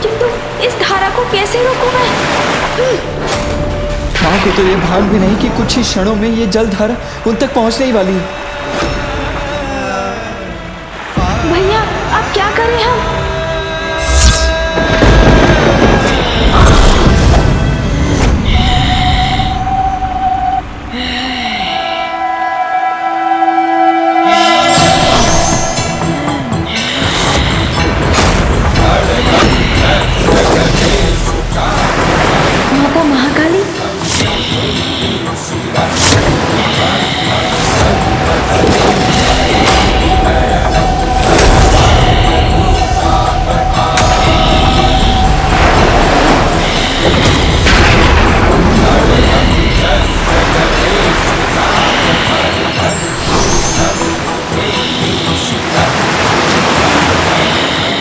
किंतु इस धारा को कैसे रोकूं मैं? माँ को तो ये भान भी नहीं कि कुछ ही क्षणों में ये जलधारा उन तक पहुंचने ही वाली है। भैया अब क्या करें हम? माता महाकाली,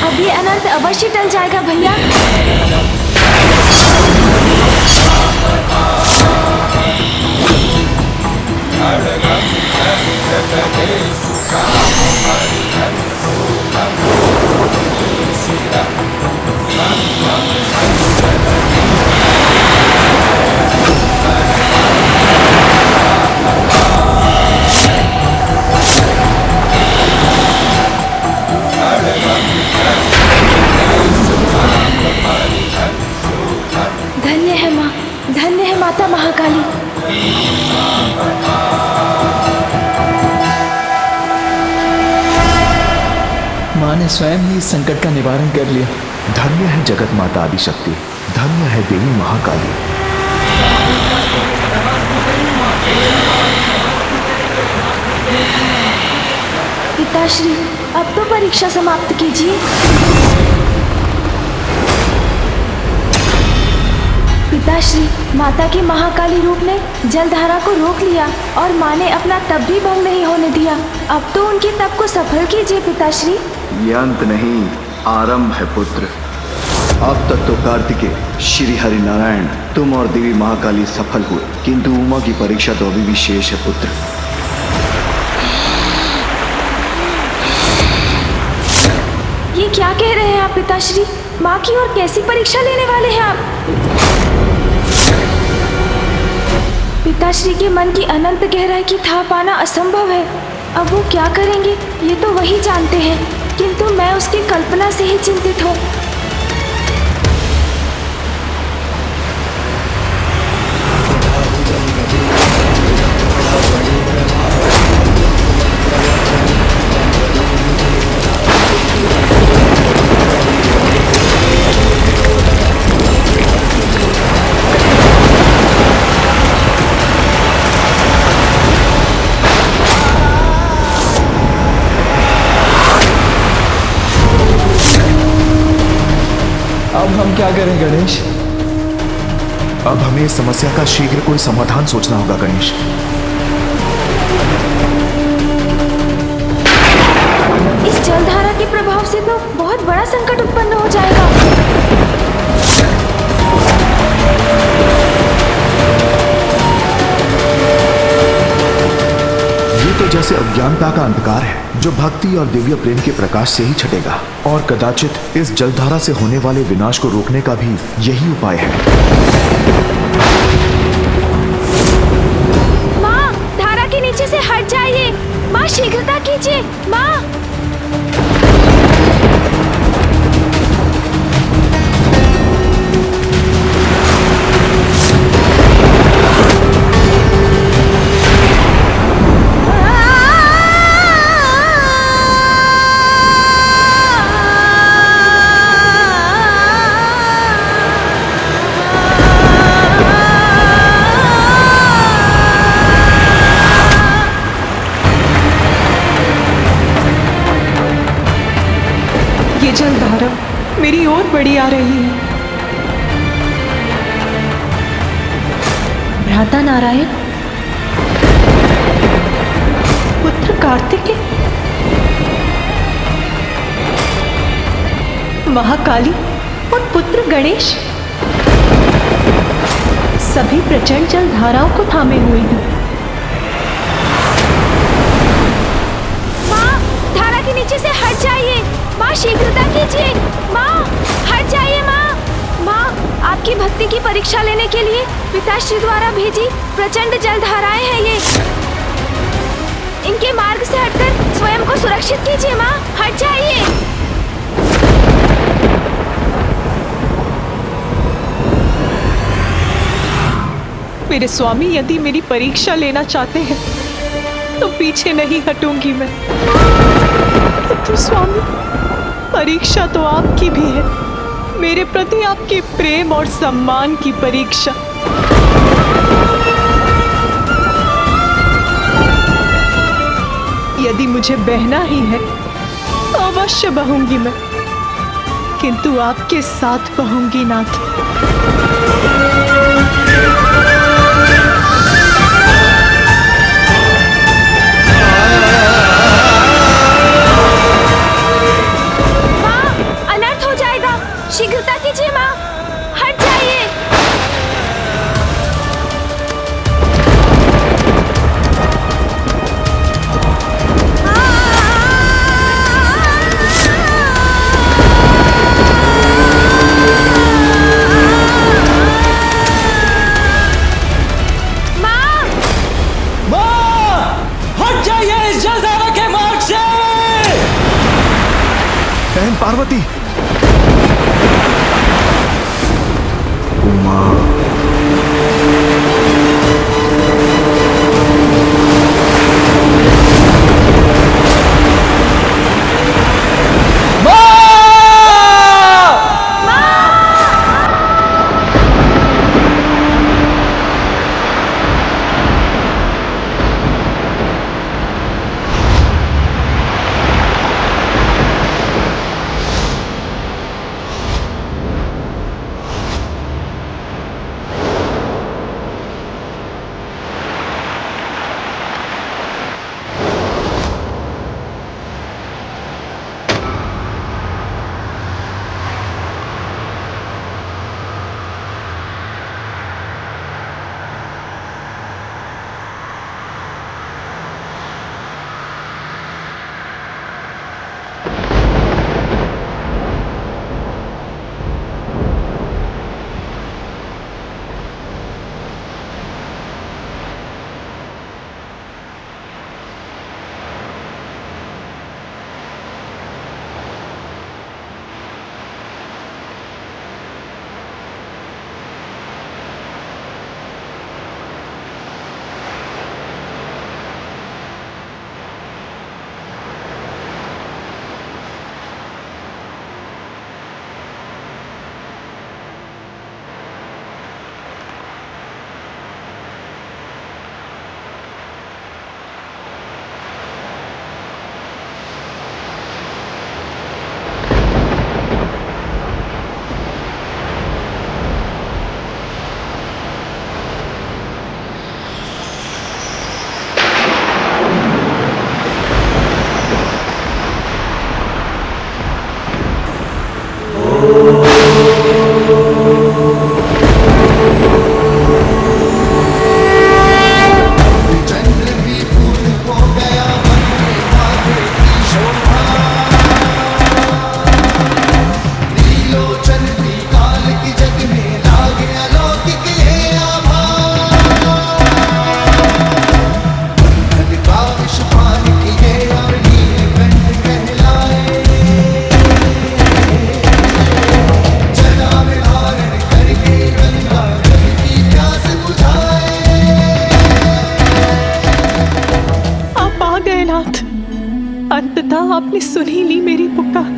अब ये अनर्थ अवश्य टल जाएगा भैया। धन्य है माँ, धन्य है माता महाकाली। माँ ने स्वयं ही इस संकट का निवारण कर लिया। धन्य है जगत माता आदिशक्ति, धन्य है देवी महाकाली। पिताश्री, अब तो परीक्षा समाप्त कीजिए। पिताश्री, माता की महाकाली रूप ने जलधारा को रोक लिया और माँ ने अपना तप भी भंग नहीं होने दिया। अब तो उनके तप को सफल कीजिए पिताश्री। ये अंत नहीं, आरंभ है पुत्र। अब तक तो कार्तिकेय, श्री हरि नारायण, तुम और देवी महाकाली सफल हुए, किंतु उमा की परीक्षा तो अभी भी शेष है पुत्र। ये क्या कह रहे हैं आप पिताश्री? माँ की और कैसी परीक्षा लेने वाले हैं आप? पिताश्री के मन की अनंत गहराई की था पाना असंभव है। अब वो क्या करेंगे ये तो वही जानते हैं, किंतु मैं उसकी कल्पना से ही चिंतित हूँ। अब हम क्या करें गणेश? अब हमें इस समस्या का शीघ्र कोई समाधान सोचना होगा गणेश। इस जलधारा के प्रभाव से तो बहुत बड़ा संकट उत्पन्न हो जाएगा। ये तो जैसे अज्ञानता का अंधकार है जो भक्ति और दिव्य प्रेम के प्रकाश से ही छटेगा, और कदाचित इस जलधारा से होने वाले विनाश को रोकने का भी यही उपाय है। माँ, धारा के नीचे से हट जाइए। माँ, शीघ्रता कीजिए। माँ, ये जलधारा मेरी ओर बढ़ी आ रही है। भ्राता नारायण, पुत्र कार्तिकेय, महाकाली और पुत्र गणेश सभी प्रचंड जलधाराओं को थामे हुए हैं। माँ, धारा के नीचे से हट जाइए। माँ, शीघ्रता कीजिए। माँ, हट जाइए। शक्ति की परीक्षा लेने के लिए पिताश्री द्वारा भेजी प्रचंड जलधाराएं हैं ये। इनके मार्ग से हटकर स्वयं को सुरक्षित कीजिए माँ, हट जाइए। मेरे स्वामी यदि मेरी परीक्षा लेना चाहते हैं तो पीछे नहीं हटूंगी मैं। किंतु स्वामी, परीक्षा तो आपकी भी है, मेरे प्रति आपके प्रेम और सम्मान की परीक्षा। यदि मुझे बहना ही है तो अवश्य बहूंगी मैं, किंतु आपके साथ बहूंगी नाथ। शीघ्रता कीजिए माँ, हट जाइए। माँ, हट जाइए इस जलधारा के मार्ग से। बहन पार्वती, अंततः आपने सुन ही ली मेरी पुकार।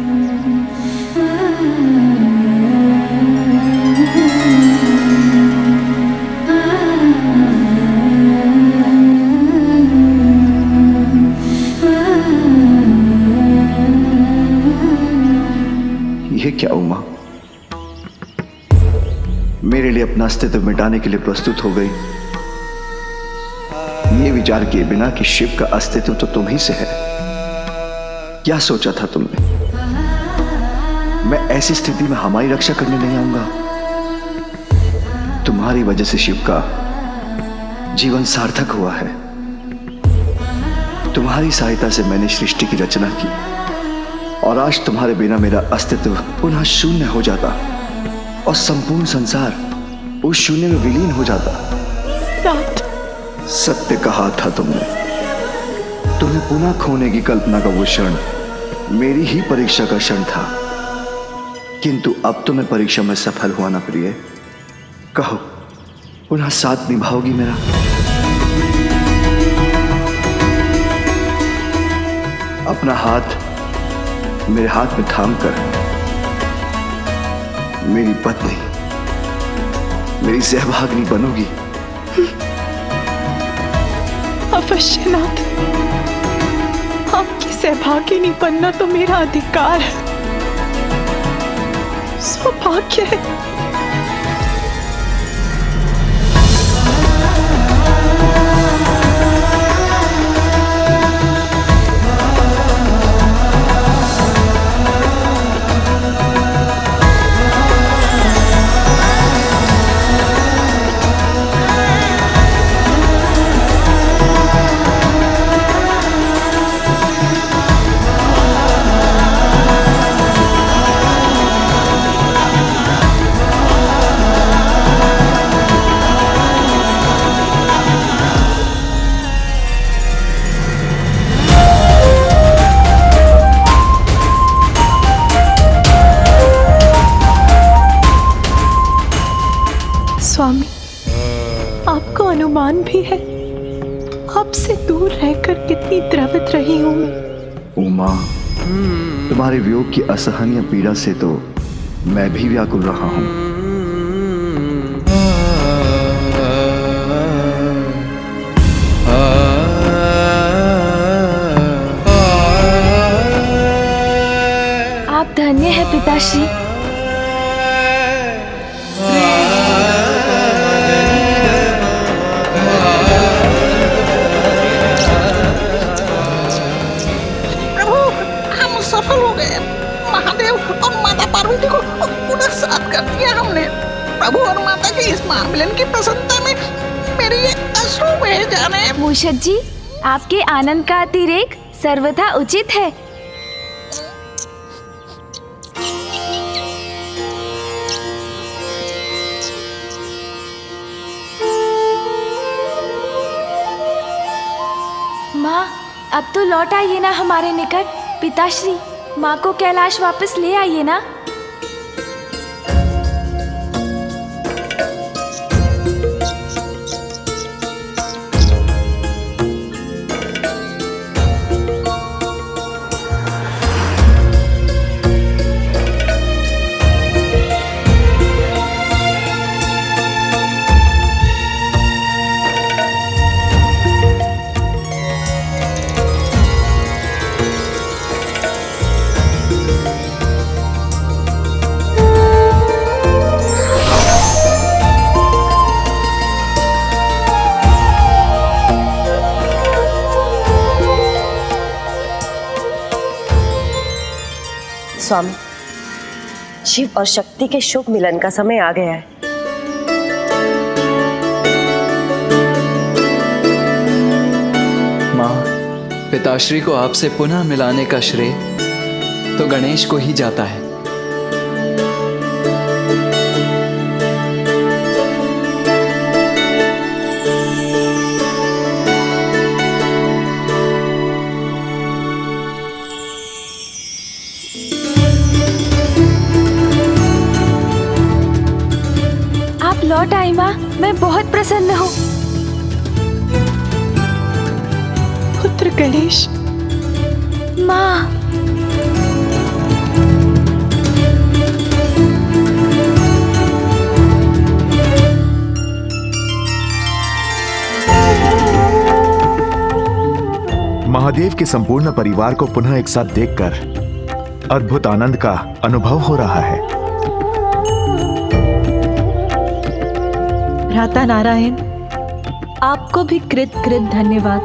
ये क्या उमा, मेरे लिए अपना अस्तित्व मिटाने के लिए प्रस्तुत हो गई, ये विचार किए बिना कि शिव का अस्तित्व तो तुम ही से है। क्या सोचा था तुमने? मैं ऐसी स्थिति में हमारी रक्षा करने नहीं आऊंगा? तुम्हारी वजह से शिव का जीवन सार्थक हुआ है। तुम्हारी सहायता से मैंने सृष्टि की रचना की और आज तुम्हारे बिना मेरा अस्तित्व पुनः शून्य हो जाता और संपूर्ण संसार उस शून्य में विलीन हो जाता। नाथ, सत्य कहा था तुमने। तुम्हें पुनः खोने की कल्पना का वो क्षण मेरी ही परीक्षा का क्षण था, किंतु अब तो मैं परीक्षा में सफल हुआ ना प्रिय। कहो, पुनः साथ निभाओगी मेरा? अपना हाथ मेरे हाथ में थाम कर मेरी पत्नी, मेरी सहभागिनी बनोगी? अवश्य नाथ, आपकी सहभागिनी बनना तो मेरा अधिकार है, सौभाग्य है। स्वामी, आपको अनुमान भी है आपसे दूर रहकर कितनी द्रवित रही हूं मैं। उमा, तुम्हारे वियोग की असहनीय पीड़ा से तो मैं भी व्याकुल रहा हूं। आप धन्य हैं पिताश्री। सफल हो गए। महादेव और माता पार्वती को पुनः साथ कर दिया हमने। प्रभु और माता के इस महामिलन की प्रसन्नता में मेरे ये अश्रु बह जाने। मूषक जी, आपके आनंद का अतिरेक सर्वथा उचित है। माँ, अब तो लौट आइए ना हमारे निकट। पिताश्री, माँ को कैलाश वापस ले आइए ना। स्वामी, शिव और शक्ति के शुभ मिलन का समय आ गया है। माँ, पिताश्री को आपसे पुनः मिलाने का श्रेय तो गणेश को ही जाता है। लौट आई माँ, मैं बहुत प्रसन्न हूँ। पुत्र गणेश। माँ, महादेव के संपूर्ण परिवार को पुनः एक साथ देखकर अद्भुत आनंद का अनुभव हो रहा है। भ्राता नारायण, आपको भी कृत धन्यवाद।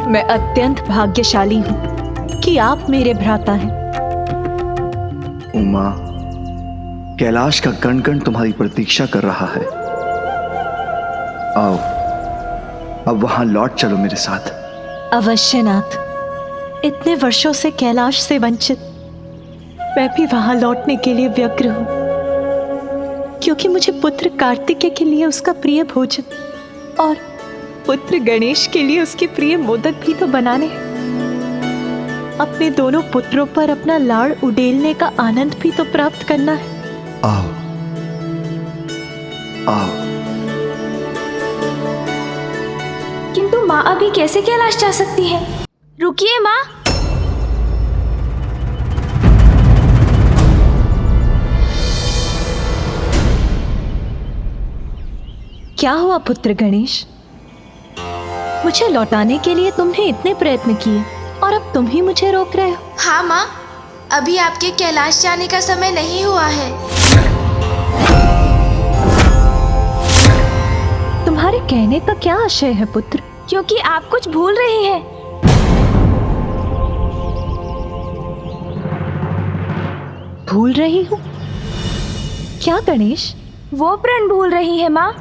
मैं अत्यंत भाग्यशाली हूँ कि आप मेरे भ्राता हैं। उमा, कैलाश का कण कण तुम्हारी प्रतीक्षा कर रहा है। आओ, अब वहां लौट चलो मेरे साथ। अवश्य नाथ, इतने वर्षों से कैलाश से वंचित मैं भी वहां लौटने के लिए व्यग्र हूँ। क्योंकि मुझे पुत्र कार्तिकेय के लिए उसका प्रिय भोजन और पुत्र गणेश के लिए उसके प्रिय मोदक भी तो बनाने हैं। अपने दोनों पुत्रों पर अपना लाड़ उड़ेलने का आनंद भी तो प्राप्त करना है। आओ आओ। किंतु माँ अभी कैसे कैलाश जा सकती है? रुकिए माँ। क्या हुआ पुत्र गणेश? मुझे लौटाने के लिए तुमने इतने प्रयत्न किए और अब तुम ही मुझे रोक रहे हो। हाँ माँ, अभी आपके कैलाश जाने का समय नहीं हुआ है। तुम्हारे कहने का क्या आशय है पुत्र? क्योंकि आप कुछ भूल रही हैं। भूल रही हूँ? क्या गणेश? वो प्रण भूल रही है माँ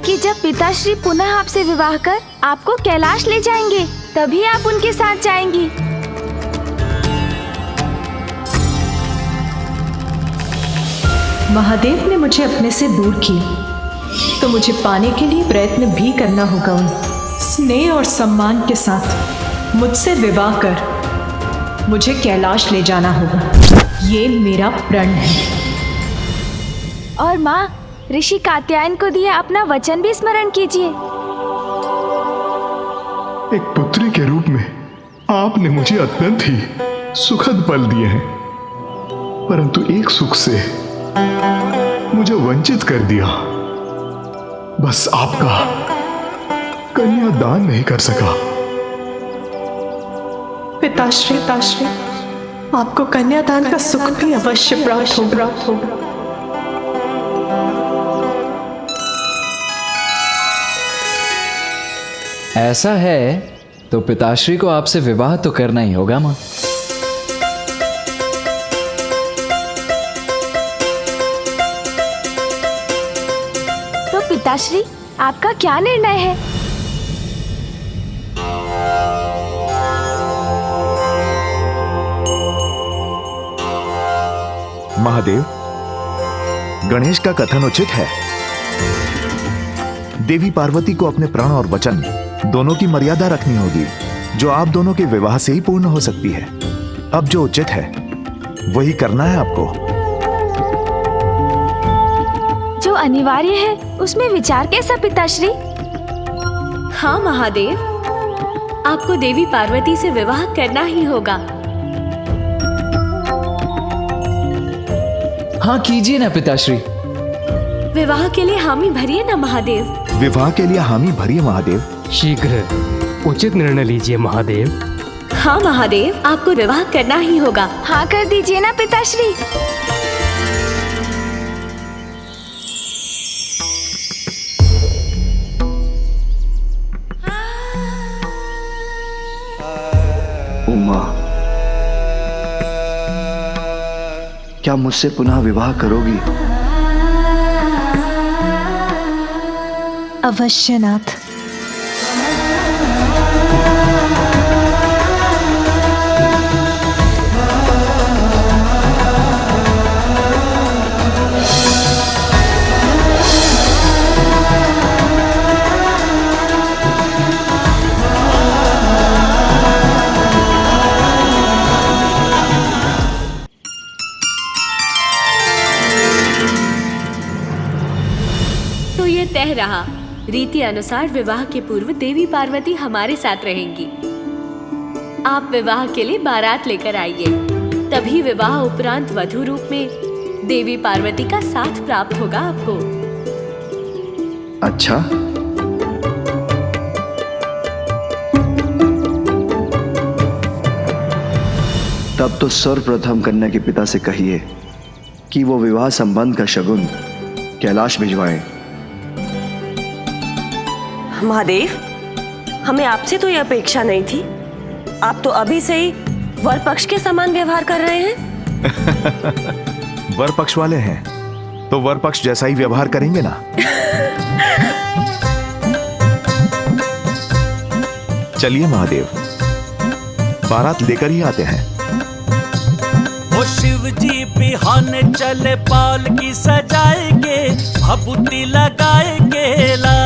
कि जब पिताश्री पुनः आपसे विवाह कर आपको कैलाश ले जाएंगे, तभी आप उनके साथ जाएंगी। महादेव ने मुझे अपने से दूर किया, तो मुझे पाने के लिए प्रयत्न भी करना होगा। उन्हें स्नेह और सम्मान के साथ मुझसे विवाह कर मुझे कैलाश ले जाना होगा। ये मेरा प्रण है। और माँ, ऋषि कात्यायन को दिया अपना वचन भी स्मरण कीजिए। एक पुत्री के रूप में आपने मुझे अत्यंत ही सुखद पल दिए हैं, परंतु एक सुख से मुझे वंचित कर दिया। बस आपका कन्यादान नहीं कर सका। पिताश्री आपको कन्यादान का सुख भी अवश्य प्राप्त होगा। ऐसा है तो पिताश्री को आपसे विवाह तो करना ही होगा माँ। तो पिताश्री, आपका क्या निर्णय है? महादेव, गणेश का कथन उचित है। देवी पार्वती को अपने प्राण और वचन दोनों की मर्यादा रखनी होगी, जो आप दोनों के विवाह से ही पूर्ण हो सकती है। अब जो उचित है वही करना है आपको। जो अनिवार्य है उसमें विचार कैसा पिताश्री? हाँ महादेव, आपको देवी पार्वती से विवाह करना ही होगा। हाँ कीजिए ना पिताश्री। विवाह के लिए हामी भरिए ना महादेव। विवाह के लिए हामी भरिए महादेव। शीघ्र उचित निर्णय लीजिए महादेव। हाँ महादेव, आपको विवाह करना ही होगा। हाँ कर दीजिए ना पिताश्री। उमा, क्या मुझसे पुनः विवाह करोगी? अवश्य नाथ। तो ये तय रहा, रीति अनुसार विवाह के पूर्व देवी पार्वती हमारे साथ रहेंगी। आप विवाह के लिए बारात लेकर आइए, तभी विवाह उपरांत वधू रूप में देवी पार्वती का साथ प्राप्त होगा आपको। अच्छा, तब तो सर्वप्रथम कन्या के पिता से कहिए कि वो विवाह संबंध का शगुन कैलाश भिजवाएं। महादेव, हमें आपसे तो यह अपेक्षा नहीं थी। आप तो अभी से ही वर पक्ष के समान व्यवहार कर रहे हैं। वर पक्ष वाले हैं तो वर पक्ष जैसा ही व्यवहार करेंगे ना। चलिए महादेव, बारात लेकर ही आते हैं। ओ शिव जी बिहाने चले पालकी सजाएंगे, भभूति लगाएंगे ला।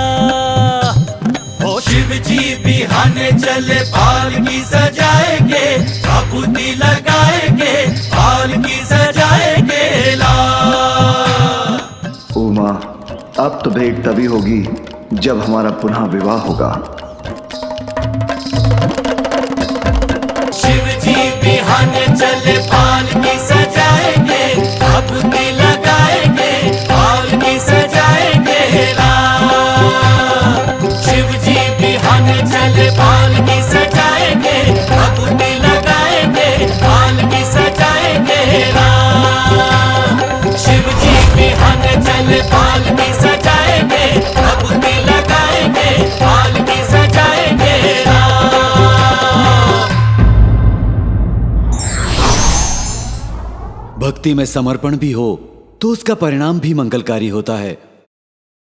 ओ शिव जी बिहाने चले पालकी सजाएंगे, भभूति लगाएंगे, पालकी सजाएंगे ला। उमा, अब तो भेंट तभी होगी जब हमारा पुनः विवाह होगा। शिव जी बिहाने चले पालकी सजाएंगे, भभूति लगाएंगे, पालकी सजाएंगे ला। शिव जी बिहाने चले पालकी सजाएंगे, भभूति लगाएंगे, पालकी सजाएंगे ला। शिव जी बिहाने चले पालकी सजाएंगे, भभूति लगाएंगे, पालकी सजाएंगे ला। भक्ति में समर्पण भी हो तो उसका परिणाम भी मंगलकारी होता है।